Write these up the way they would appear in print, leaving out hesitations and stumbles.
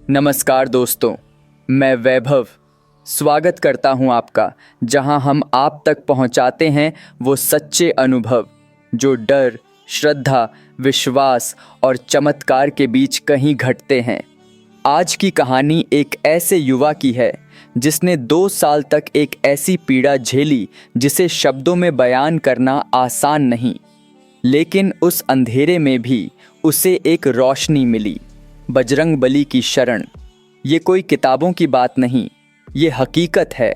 नमस्कार दोस्तों, मैं वैभव स्वागत करता हूं आपका, जहां हम आप तक पहुंचाते हैं वो सच्चे अनुभव जो डर, श्रद्धा, विश्वास और चमत्कार के बीच कहीं घटते हैं। आज की कहानी एक ऐसे युवा की है जिसने 2 साल तक एक ऐसी पीड़ा झेली जिसे शब्दों में बयान करना आसान नहीं, लेकिन उस अंधेरे में भी उसे एक रोशनी मिली। बजरंगबली की शरण। ये कोई किताबों की बात नहीं, ये हकीकत है,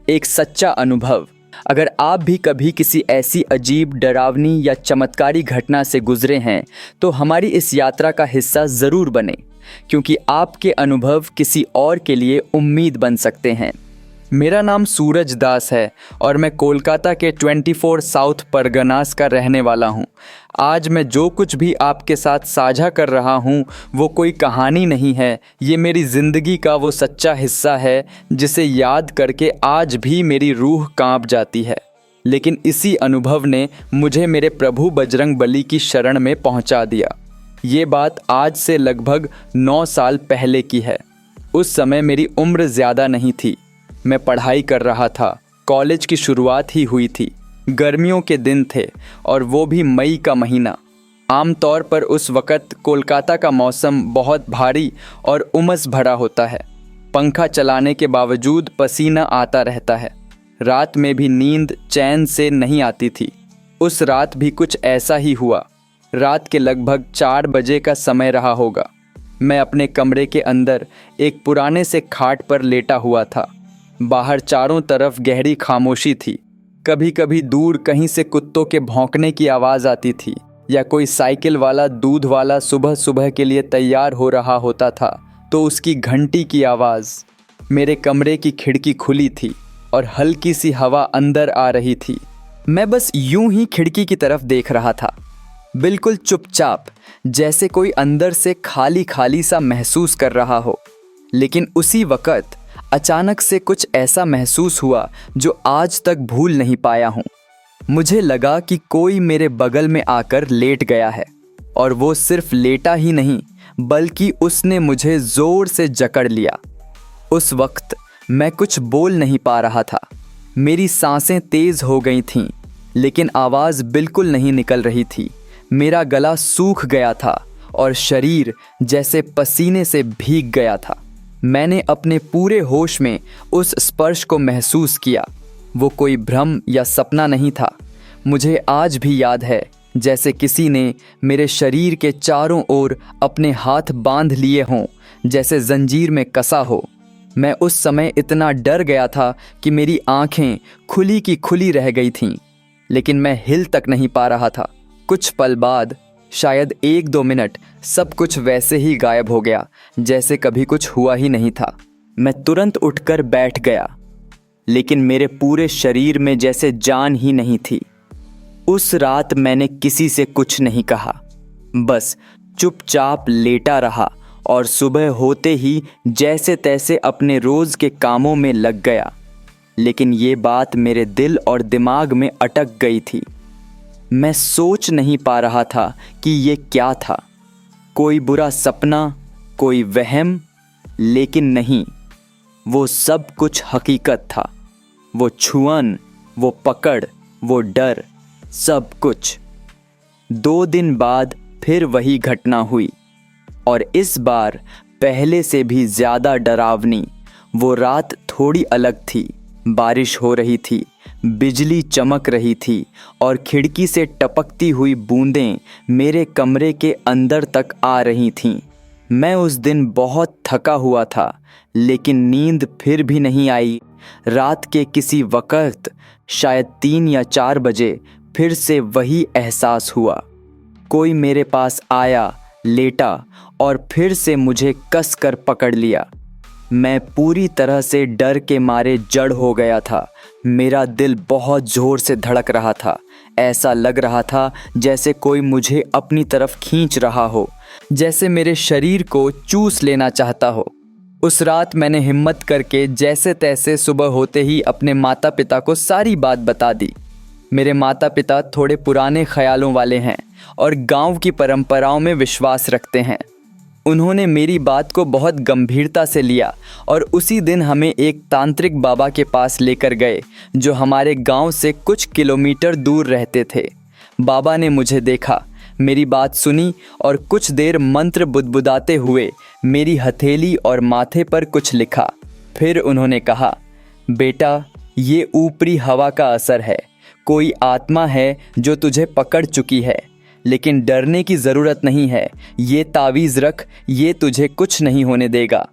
एक सच्चा अनुभव। अगर आप भी कभी किसी ऐसी अजीब, डरावनी या चमत्कारी घटना से गुजरे हैं तो हमारी इस यात्रा का हिस्सा ज़रूर बने, क्योंकि आपके अनुभव किसी और के लिए उम्मीद बन सकते हैं। मेरा नाम सूरज दास है और मैं कोलकाता के 24 साउथ परगनास का रहने वाला हूँ। आज मैं जो कुछ भी आपके साथ साझा कर रहा हूँ वो कोई कहानी नहीं है, ये मेरी ज़िंदगी का वो सच्चा हिस्सा है जिसे याद करके आज भी मेरी रूह कांप जाती है। लेकिन इसी अनुभव ने मुझे मेरे प्रभु बजरंगबली की शरण में पहुँचा दिया। ये बात आज से लगभग 9 साल पहले की है। उस समय मेरी उम्र ज़्यादा नहीं थी, मैं पढ़ाई कर रहा था, कॉलेज की शुरुआत ही हुई थी। गर्मियों के दिन थे और वो भी मई का महीना। आमतौर पर उस वक़्त कोलकाता का मौसम बहुत भारी और उमस भरा होता है। पंखा चलाने के बावजूद पसीना आता रहता है। रात में भी नींद चैन से नहीं आती थी। उस रात भी कुछ ऐसा ही हुआ। रात के लगभग 4 बजे का समय रहा होगा। मैं अपने कमरे के अंदर एक पुराने से खाट पर लेटा हुआ था। बाहर चारों तरफ गहरी खामोशी थी। कभी कभी दूर कहीं से कुत्तों के भौंकने की आवाज़ आती थी या कोई साइकिल वाला, दूध वाला सुबह सुबह के लिए तैयार हो रहा होता था तो उसकी घंटी की आवाज़। मेरे कमरे की खिड़की खुली थी और हल्की सी हवा अंदर आ रही थी। मैं बस यूं ही खिड़की की तरफ देख रहा था, बिल्कुल चुपचाप, जैसे कोई अंदर से खाली खाली सा महसूस कर रहा हो। लेकिन उसी वक़्त अचानक से कुछ ऐसा महसूस हुआ जो आज तक भूल नहीं पाया हूँ। मुझे लगा कि कोई मेरे बगल में आकर लेट गया है, और वो सिर्फ लेटा ही नहीं बल्कि उसने मुझे ज़ोर से जकड़ लिया। उस वक्त मैं कुछ बोल नहीं पा रहा था। मेरी सांसें तेज़ हो गई थीं, लेकिन आवाज़ बिल्कुल नहीं निकल रही थी। मेरा गला सूख गया था और शरीर जैसे पसीने से भीग गया था। मैंने अपने पूरे होश में उस स्पर्श को महसूस किया। वो कोई भ्रम या सपना नहीं था। मुझे आज भी याद है जैसे किसी ने मेरे शरीर के चारों ओर अपने हाथ बांध लिए हों, जैसे जंजीर में कसा हो। मैं उस समय इतना डर गया था कि मेरी आंखें खुली की खुली रह गई थीं, लेकिन मैं हिल तक नहीं पा रहा था। कुछ पल बाद, शायद 1-2 मिनट, सब कुछ वैसे ही गायब हो गया जैसे कभी कुछ हुआ ही नहीं था। मैं तुरंत उठकर बैठ गया, लेकिन मेरे पूरे शरीर में जैसे जान ही नहीं थी। उस रात मैंने किसी से कुछ नहीं कहा, बस चुपचाप लेटा रहा और सुबह होते ही जैसे तैसे अपने रोज़ के कामों में लग गया। लेकिन ये बात मेरे दिल और दिमाग में अटक गई थी। मैं सोच नहीं पा रहा था कि ये क्या था, कोई बुरा सपना, कोई वहम। लेकिन नहीं, वो सब कुछ हकीकत था। वो छुअन, वो पकड़, वो डर, सब कुछ। 2 दिन बाद फिर वही घटना हुई, और इस बार पहले से भी ज़्यादा डरावनी। वो रात थोड़ी अलग थी। बारिश हो रही थी, बिजली चमक रही थी और खिड़की से टपकती हुई बूंदें मेरे कमरे के अंदर तक आ रही थीं। मैं उस दिन बहुत थका हुआ था, लेकिन नींद फिर भी नहीं आई। रात के किसी वक़्त, शायद 3 या 4 बजे, फिर से वही एहसास हुआ। कोई मेरे पास आया, लेटा और फिर से मुझे कस कर पकड़ लिया। मैं पूरी तरह से डर के मारे जड़ हो गया था। मेरा दिल बहुत ज़ोर से धड़क रहा था। ऐसा लग रहा था जैसे कोई मुझे अपनी तरफ खींच रहा हो, जैसे मेरे शरीर को चूस लेना चाहता हो। उस रात मैंने हिम्मत करके जैसे तैसे सुबह होते ही अपने माता पिता को सारी बात बता दी। मेरे माता पिता थोड़े पुराने ख्यालों वाले हैं और गांव की परंपराओं में विश्वास रखते हैं। उन्होंने मेरी बात को बहुत गंभीरता से लिया और उसी दिन हमें एक तांत्रिक बाबा के पास लेकर गए जो हमारे गांव से कुछ किलोमीटर दूर रहते थे। बाबा ने मुझे देखा, मेरी बात सुनी और कुछ देर मंत्र बुदबुदाते हुए मेरी हथेली और माथे पर कुछ लिखा। फिर उन्होंने कहा, बेटा, ये ऊपरी हवा का असर है। कोई आत्मा है जो तुझे पकड़ चुकी है, लेकिन डरने की ज़रूरत नहीं है। ये तावीज़ रख, ये तुझे कुछ नहीं होने देगा।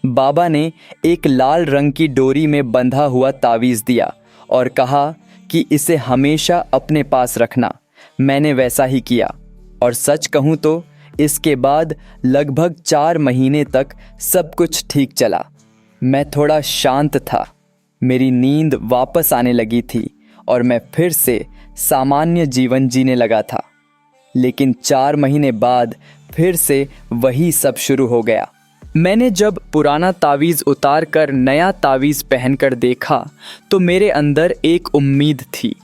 बाबा ने एक लाल रंग की डोरी में बंधा हुआ तावीज़ दिया और कहा कि इसे हमेशा अपने पास रखना। मैंने वैसा ही किया और सच कहूँ तो इसके बाद लगभग 4 महीने तक सब कुछ ठीक चला। मैं थोड़ा शांत था, मेरी नींद वापस आने लगी थी और मैं फिर से सामान्य जीवन जीने लगा था। लेकिन 4 महीने बाद फिर से वही सब शुरू हो गया। मैंने जब पुराना तावीज़ उतार कर नया तावीज़ पहनकर देखा तो मेरे अंदर एक उम्मीद थी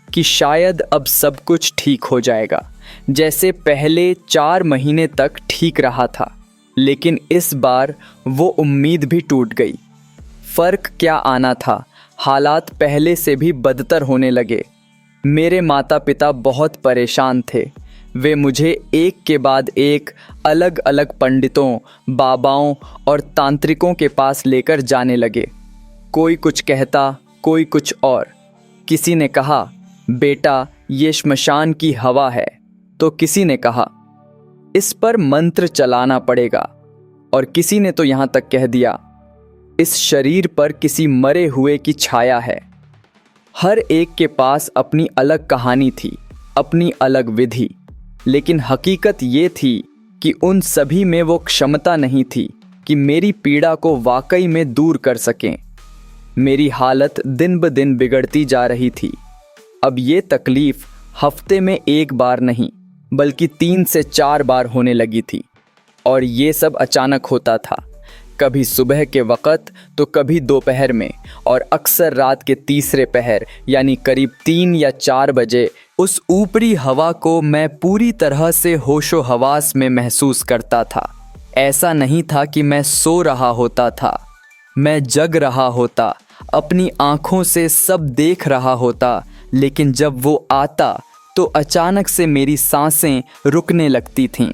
कि शायद अब सब कुछ ठीक हो जाएगा, जैसे पहले 4 महीने तक ठीक रहा था। लेकिन इस बार वो उम्मीद भी टूट गई। फ़र्क क्या आना था, हालात पहले से भी बदतर होने लगे। मेरे माता पिता बहुत परेशान थे। वे मुझे एक के बाद एक अलग अलग पंडितों, बाबाओं और तांत्रिकों के पास लेकर जाने लगे। कोई कुछ कहता, कोई कुछ और। किसी ने कहा, बेटा, ये श्मशान की हवा है, तो किसी ने कहा, इस पर मंत्र चलाना पड़ेगा, और किसी ने तो यहाँ तक कह दिया, इस शरीर पर किसी मरे हुए की छाया है। हर एक के पास अपनी अलग कहानी थी, अपनी अलग विधि। लेकिन हकीकत ये थी कि उन सभी में वो क्षमता नहीं थी कि मेरी पीड़ा को वाकई में दूर कर सकें। मेरी हालत दिन ब दिन बिगड़ती जा रही थी। अब ये तकलीफ़ हफ्ते में 1 बार नहीं बल्कि 3 से 4 बार होने लगी थी, और ये सब अचानक होता था। कभी सुबह के वक़्त तो कभी दोपहर में, और अक्सर रात के तीसरे पहर यानी करीब 3 या 4 बजे। उस ऊपरी हवा को मैं पूरी तरह से होशो हवास में महसूस करता था। ऐसा नहीं था कि मैं सो रहा होता था, मैं जग रहा होता, अपनी आँखों से सब देख रहा होता। लेकिन जब वो आता तो अचानक से मेरी सांसें रुकने लगती थीं।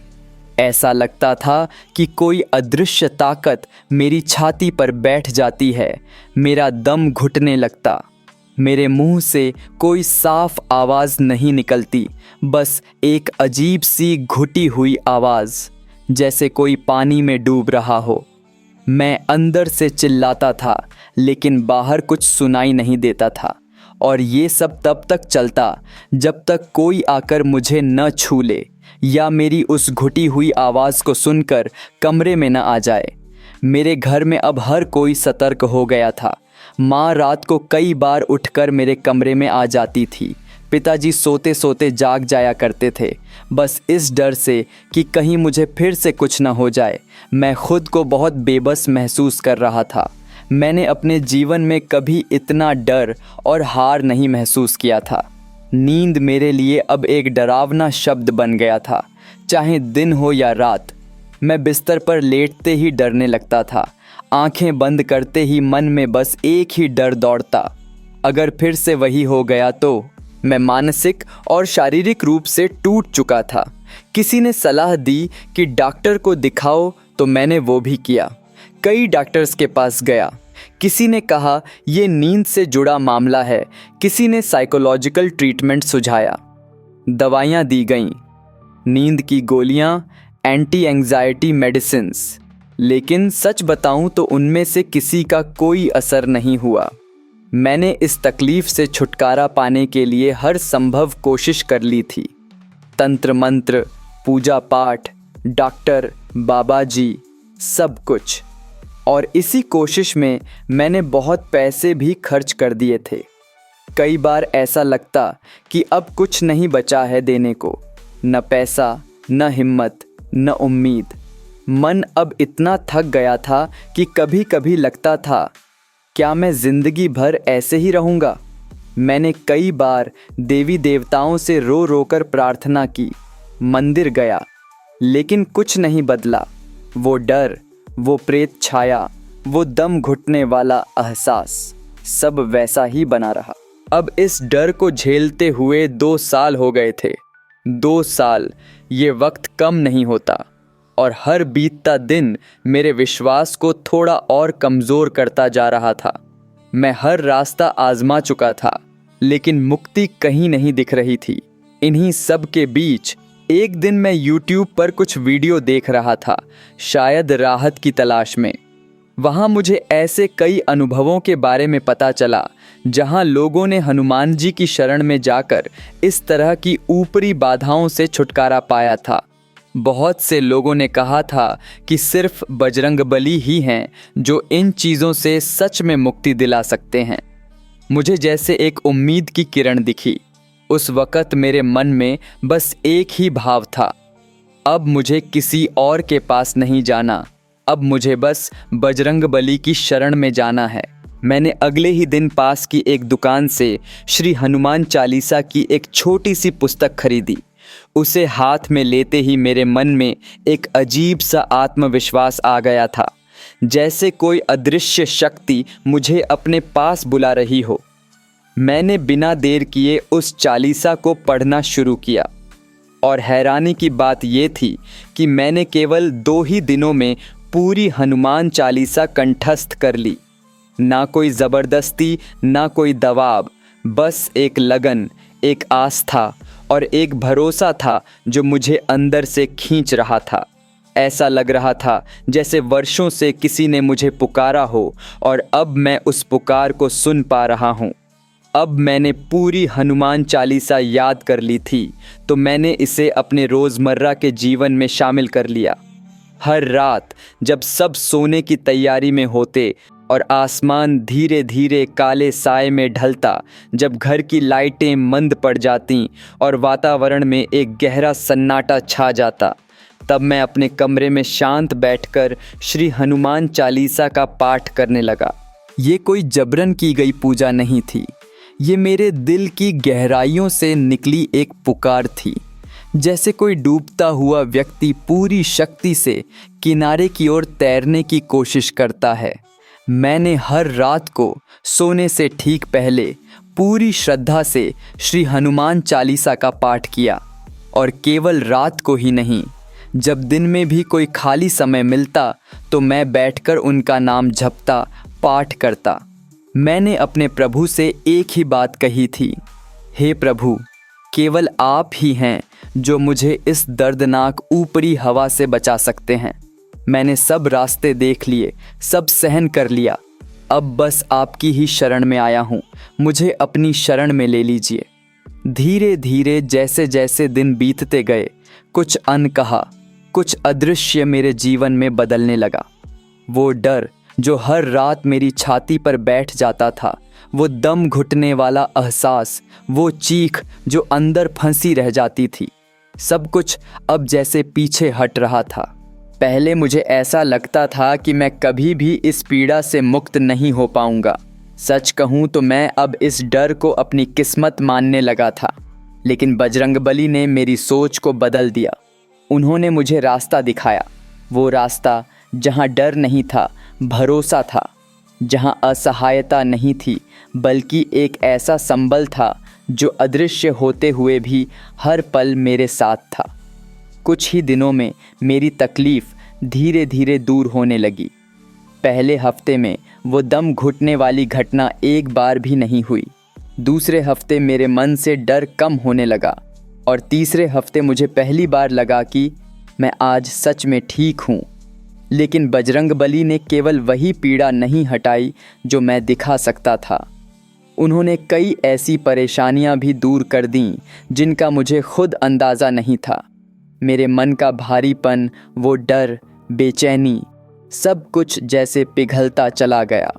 ऐसा लगता था कि कोई अदृश्य ताकत मेरी छाती पर बैठ जाती है। मेरा दम घुटने लगता। मेरे मुंह से कोई साफ आवाज़ नहीं निकलती, बस एक अजीब सी घुटी हुई आवाज़, जैसे कोई पानी में डूब रहा हो। मैं अंदर से चिल्लाता था, लेकिन बाहर कुछ सुनाई नहीं देता था। और ये सब तब तक चलता जब तक कोई आकर मुझे न छू ले या मेरी उस घुटी हुई आवाज़ को सुनकर कमरे में न आ जाए। मेरे घर में अब हर कोई सतर्क हो गया था। माँ रात को कई बार उठकर मेरे कमरे में आ जाती थी। पिताजी सोते सोते जाग जाया करते थे, बस इस डर से कि कहीं मुझे फिर से कुछ न हो जाए। मैं खुद को बहुत बेबस महसूस कर रहा था। मैंने अपने जीवन में कभी इतना डर और हार नहीं महसूस किया था। नींद मेरे लिए अब एक डरावना शब्द बन गया था, चाहे दिन हो या रात। मैं बिस्तर पर लेटते ही डरने लगता था। आंखें बंद करते ही मन में बस एक ही डर दौड़ता, अगर फिर से वही हो गया तो। मैं मानसिक और शारीरिक रूप से टूट चुका था। किसी ने सलाह दी कि डॉक्टर को दिखाओ, तो मैंने वो भी किया। कई डॉक्टर्स के पास गया। किसी ने कहा ये नींद से जुड़ा मामला है, किसी ने साइकोलॉजिकल ट्रीटमेंट सुझाया, दवाइयाँ दी गईं, नींद की गोलियाँ, एंटी एंजाइटी मेडिसिन्स। लेकिन सच बताऊं तो उनमें से किसी का कोई असर नहीं हुआ। मैंने इस तकलीफ़ से छुटकारा पाने के लिए हर संभव कोशिश कर ली थी। तंत्र मंत्र, पूजा पाठ, डॉक्टर, बाबा जी, सब कुछ। और इसी कोशिश में मैंने बहुत पैसे भी खर्च कर दिए थे। कई बार ऐसा लगता कि अब कुछ नहीं बचा है देने को, न पैसा, न हिम्मत, न उम्मीद। मन अब इतना थक गया था कि कभी कभी लगता था, क्या मैं ज़िंदगी भर ऐसे ही रहूँगा? मैंने कई बार देवी देवताओं से रो रो कर प्रार्थना की, मंदिर गया, लेकिन कुछ नहीं बदला। वो डर, वो प्रेत छाया, वो दम घुटने वाला एहसास, सब वैसा ही बना रहा। अब इस डर को झेलते हुए 2 साल हो गए थे। 2 साल, ये वक्त कम नहीं होता, और हर बीतता दिन मेरे विश्वास को थोड़ा और कमज़ोर करता जा रहा था। मैं हर रास्ता आजमा चुका था, लेकिन मुक्ति कहीं नहीं दिख रही थी। इन्हीं सब के बीच एक दिन मैं YouTube पर कुछ वीडियो देख रहा था, शायद राहत की तलाश में। वहाँ मुझे ऐसे कई अनुभवों के बारे में पता चला जहाँ लोगों ने हनुमान जी की शरण में जाकर इस तरह की ऊपरी बाधाओं से छुटकारा पाया था। बहुत से लोगों ने कहा था कि सिर्फ बजरंगबली ही हैं जो इन चीज़ों से सच में मुक्ति दिला सकते हैं। मुझे जैसे एक उम्मीद की किरण दिखी। उस वक़्त मेरे मन में बस एक ही भाव था, अब मुझे किसी और के पास नहीं जाना, अब मुझे बस बजरंगबली की शरण में जाना है। मैंने अगले ही दिन पास की एक दुकान से श्री हनुमान चालीसा की एक छोटी सी पुस्तक खरीदी। उसे हाथ में लेते ही मेरे मन में एक अजीब सा आत्मविश्वास आ गया था, जैसे कोई अदृश्य शक्ति मुझे अपने पास बुला रही हो। मैंने बिना देर किए उस चालीसा को पढ़ना शुरू किया, और हैरानी की बात ये थी कि मैंने केवल 2 ही दिनों में पूरी हनुमान चालीसा कंठस्थ कर ली। ना कोई ज़बरदस्ती, ना कोई दबाव, बस एक लगन, एक आस्था और एक भरोसा था जो मुझे अंदर से खींच रहा था। ऐसा लग रहा था जैसे वर्षों से किसी ने मुझे पुकारा हो, और अब मैं उस पुकार को सुन पा रहा हूँ। अब मैंने पूरी हनुमान चालीसा याद कर ली थी, तो मैंने इसे अपने रोज़मर्रा के जीवन में शामिल कर लिया। हर रात जब सब सोने की तैयारी में होते और आसमान धीरे धीरे काले साए में ढलता, जब घर की लाइटें मंद पड़ जातीं और वातावरण में एक गहरा सन्नाटा छा जाता, तब मैं अपने कमरे में शांत बैठकर श्री हनुमान चालीसा का पाठ करने लगा। ये कोई जबरन की गई पूजा नहीं थी, ये मेरे दिल की गहराइयों से निकली एक पुकार थी। जैसे कोई डूबता हुआ व्यक्ति पूरी शक्ति से किनारे की ओर तैरने की कोशिश करता है। मैंने हर रात को सोने से ठीक पहले पूरी श्रद्धा से श्री हनुमान चालीसा का पाठ किया, और केवल रात को ही नहीं, जब दिन में भी कोई खाली समय मिलता तो मैं बैठकर उनका नाम जपता, पाठ करता। मैंने अपने प्रभु से एक ही बात कही थी, हे प्रभु, केवल आप ही हैं जो मुझे इस दर्दनाक ऊपरी हवा से बचा सकते हैं। मैंने सब रास्ते देख लिए, सब सहन कर लिया, अब बस आपकी ही शरण में आया हूँ, मुझे अपनी शरण में ले लीजिए। धीरे धीरे जैसे जैसे दिन बीतते गए, कुछ अनकहा, कुछ अदृश्य मेरे जीवन में बदलने लगा। वो डर जो हर रात मेरी छाती पर बैठ जाता था, वो दम घुटने वाला एहसास, वो चीख जो अंदर फंसी रह जाती थी, सब कुछ अब जैसे पीछे हट रहा था। पहले मुझे ऐसा लगता था कि मैं कभी भी इस पीड़ा से मुक्त नहीं हो पाऊंगा। सच कहूँ तो मैं अब इस डर को अपनी किस्मत मानने लगा था, लेकिन बजरंगबली ने मेरी सोच को बदल दिया। उन्होंने मुझे रास्ता दिखाया, वो रास्ता जहाँ डर नहीं था, भरोसा था, जहाँ असहायता नहीं थी, बल्कि एक ऐसा संबल था जो अदृश्य होते हुए भी हर पल मेरे साथ था। कुछ ही दिनों में मेरी तकलीफ़ धीरे धीरे दूर होने लगी। पहले हफ्ते में वो दम घुटने वाली घटना एक बार भी नहीं हुई। दूसरे हफ्ते मेरे मन से डर कम होने लगा, और तीसरे हफ्ते मुझे पहली बार लगा कि मैं आज सच में ठीक हूँ। लेकिन बजरंगबली ने केवल वही पीड़ा नहीं हटाई जो मैं दिखा सकता था। उन्होंने कई ऐसी परेशानियां भी दूर कर दीं जिनका मुझे खुद अंदाज़ा नहीं था। मेरे मन का भारीपन, वो डर, बेचैनी, सब कुछ जैसे पिघलता चला गया।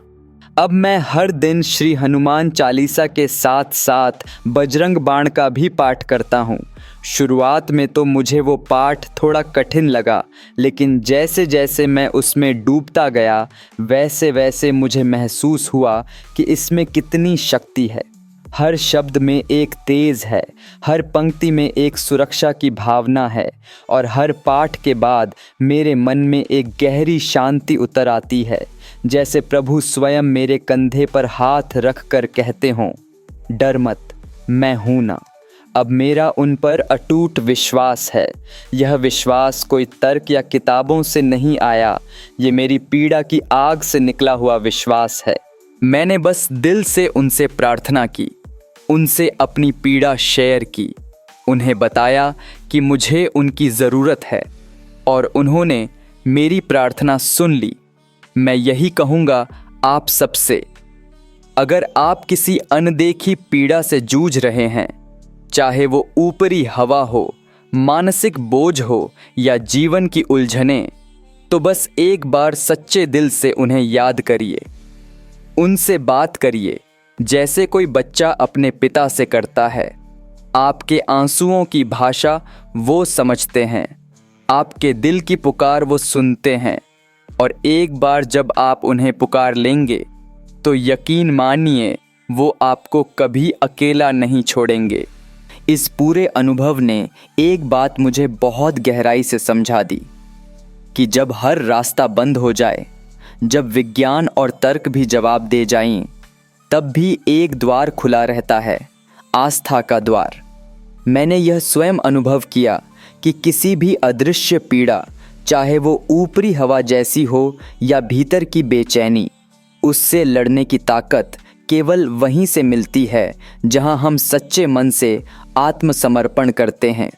अब मैं हर दिन श्री हनुमान चालीसा के साथ साथ बजरंग बाण का भी पाठ करता हूँ। शुरुआत में तो मुझे वो पाठ थोड़ा कठिन लगा, लेकिन जैसे जैसे मैं उसमें डूबता गया, वैसे वैसे मुझे महसूस हुआ कि इसमें कितनी शक्ति है। हर शब्द में एक तेज है, हर पंक्ति में एक सुरक्षा की भावना है और हर पाठ के बाद मेरे मन में एक गहरी शांति उतर आती है, जैसे प्रभु स्वयं मेरे कंधे पर हाथ रख कर कहते हों, डर मत, मैं हूं ना। अब मेरा उन पर अटूट विश्वास है। यह विश्वास कोई तर्क या किताबों से नहीं आया, ये मेरी पीड़ा की आग से निकला हुआ विश्वास है। मैंने बस दिल से उनसे प्रार्थना की, उनसे अपनी पीड़ा शेयर की, उन्हें बताया कि मुझे उनकी ज़रूरत है और उन्होंने मेरी प्रार्थना सुन ली। मैं यही कहूँगा आप सबसे, अगर आप किसी अनदेखी पीड़ा से जूझ रहे हैं, चाहे वो ऊपरी हवा हो, मानसिक बोझ हो या जीवन की उलझनें, तो बस एक बार सच्चे दिल से उन्हें याद करिए, उनसे बात करिए जैसे कोई बच्चा अपने पिता से करता है। आपके आंसुओं की भाषा वो समझते हैं, आपके दिल की पुकार वो सुनते हैं और एक बार जब आप उन्हें पुकार लेंगे तो यकीन मानिए वो आपको कभी अकेला नहीं छोड़ेंगे। इस पूरे अनुभव ने एक बात मुझे बहुत गहराई से समझा दी कि जब हर रास्ता बंद हो जाए, जब विज्ञान और तर्क भी जवाब दे जाएं, तब भी एक द्वार खुला रहता है, आस्था का द्वार। मैंने यह स्वयं अनुभव किया कि किसी भी अदृश्य पीड़ा, चाहे वो ऊपरी हवा जैसी हो या भीतर की बेचैनी, उससे लड़ने की ताकत केवल वहीं से मिलती है जहां हम सच्चे मन से आत्मसमर्पण करते हैं।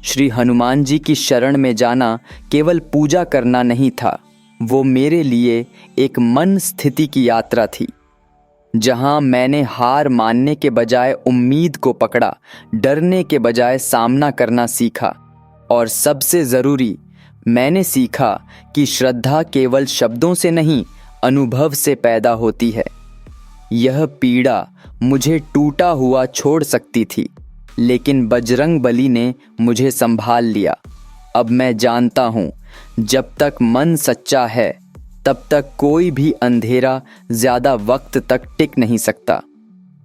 श्री हनुमान जी की शरण में जाना केवल पूजा करना नहीं था, वो मेरे लिए एक मन स्थिति की यात्रा थी, जहां मैंने हार मानने के बजाय उम्मीद को पकड़ा, डरने के बजाय सामना करना सीखा और सबसे ज़रूरी, मैंने सीखा कि श्रद्धा केवल शब्दों से नहीं, अनुभव से पैदा होती है। यह पीड़ा मुझे टूटा हुआ छोड़ सकती थी, लेकिन बजरंग बली ने मुझे संभाल लिया। अब मैं जानता हूँ, जब तक मन सच्चा है, तब तक कोई भी अंधेरा ज़्यादा वक्त तक टिक नहीं सकता।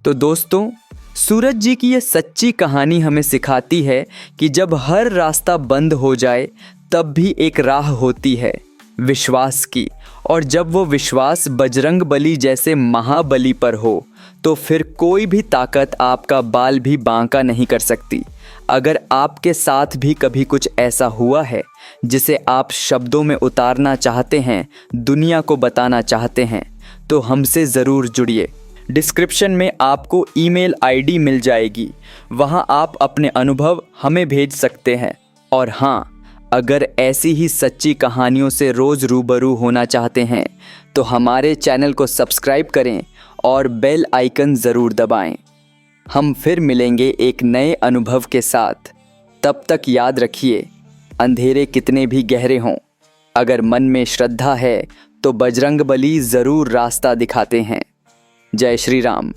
तो दोस्तों, सूरज जी की यह सच्ची कहानी हमें सिखाती है कि जब हर रास्ता बंद हो जाए, तब भी एक राह होती है विश्वास की, और जब वो विश्वास बजरंग बली जैसे महाबली पर हो, तो फिर कोई भी ताकत आपका बाल भी बांका नहीं कर सकती। अगर आपके साथ भी कभी कुछ ऐसा हुआ है जिसे आप शब्दों में उतारना चाहते हैं, दुनिया को बताना चाहते हैं, तो हमसे ज़रूर जुड़िए। डिस्क्रिप्शन में आपको ईमेल आईडी मिल जाएगी, वहां आप अपने अनुभव हमें भेज सकते हैं। और हाँ, अगर ऐसी ही सच्ची कहानियों से रोज़ रूबरू होना चाहते हैं, तो हमारे चैनल को सब्सक्राइब करें और बेल आइकन ज़रूर दबाएं। हम फिर मिलेंगे एक नए अनुभव के साथ। तब तक याद रखिए, अंधेरे कितने भी गहरे हों, अगर मन में श्रद्धा है तो बजरंग बली ज़रूर रास्ता दिखाते हैं। जय श्री राम।